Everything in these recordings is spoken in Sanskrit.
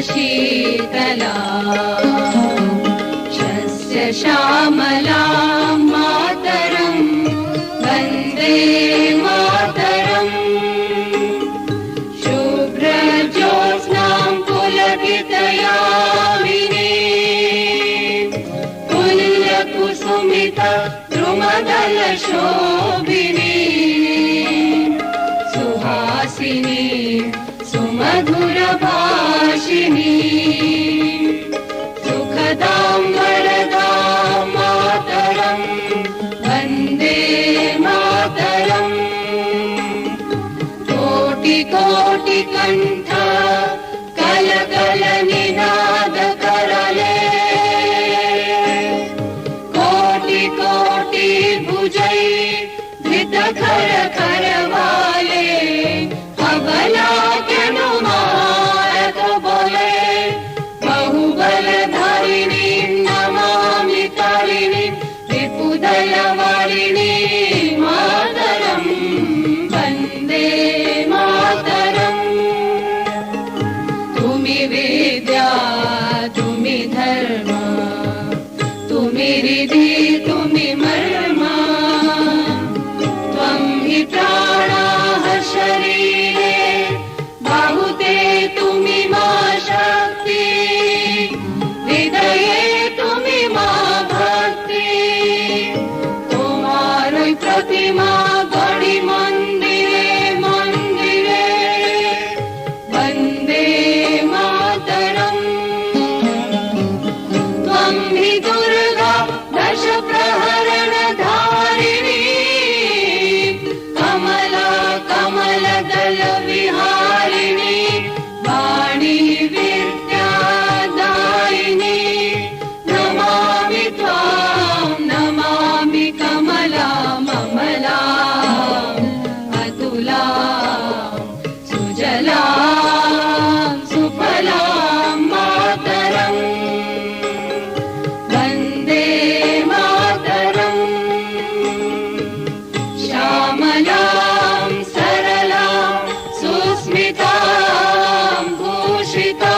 शीतला शस्य श्यामला मातरं वन्दे मातरम् शुभ्रज्योत्स्नां पुलकितयामिनी पुल्यकुसुमिता द्रुमदलशोभिनी सुहासिनी सुमधुरभाषिणी सुखदां वरदां मातरं वन्दे मातरम् कोटिकोटिकण्ठ कलकलनिनादकरले कोटि भुजै धृतकर करवाले अबला केनुमारक बोले बहुबलधारिणी नमामि तारिणी विपुदलवारिणी मातरं वन्दे मातरम् तुमि विद्या तुमि धर्म तुमि रिधि तुमि मर्मा त्वं हि प्राणाः शरीरे बाहुते तुमि मा शक्ति हृदये तुमि मा भक्ति तुम्हारी प्रतिमा गढ़ी मंदिरे मंदिरे वन्दे मातरम् त्वं हि दुर्गा दश प्रहरण धारिणी कमला कमलदल विहारिणी वाणी विद्यादायिनी नमामि त्वां नमामि कमला ममला अतुला सुजला सुफला मातरम् वन्दे मातरम् श्यामलां सरलां सुस्मितां भूषितां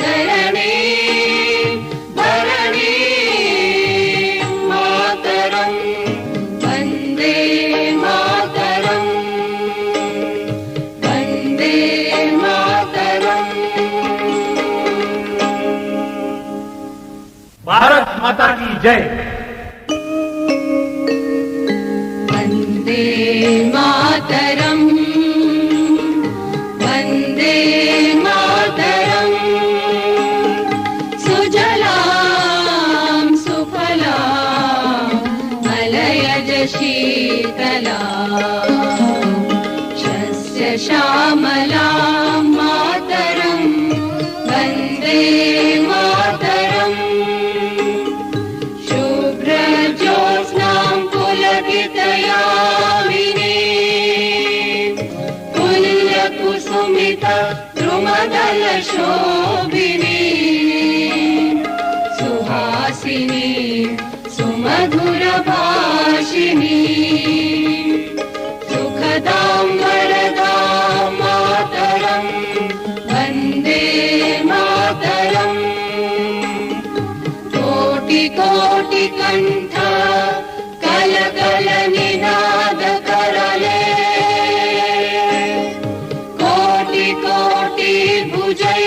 धरणीं धरणीं मातरं वन्दे मातरम् वन्दे मातरम्। भारत माता की जय। वन्दे मातरम् वन्दे मातरम् सुजलां सुफलां मलयज शीतला शस्य श्यामलां मातरं वन्दे मातरम् शुभ्रज्योत्स्नां पुलकितयामिनी पुल्यकुसुमिता द्रुमदलशोभिनी सुहासिनी सुमधुरभाषिणी सुखदां वरदां मातरं वन्दे मातरम् कोटिकोटिकण्ठ कलकलनिनादकरले कोटि भुजै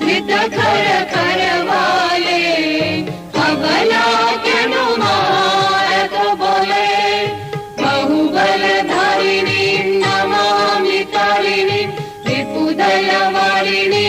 धृतकर करवाले अबला केनुमारक बोले बहुबलधारिणी नमामि तारिणी विपुदलवारिणी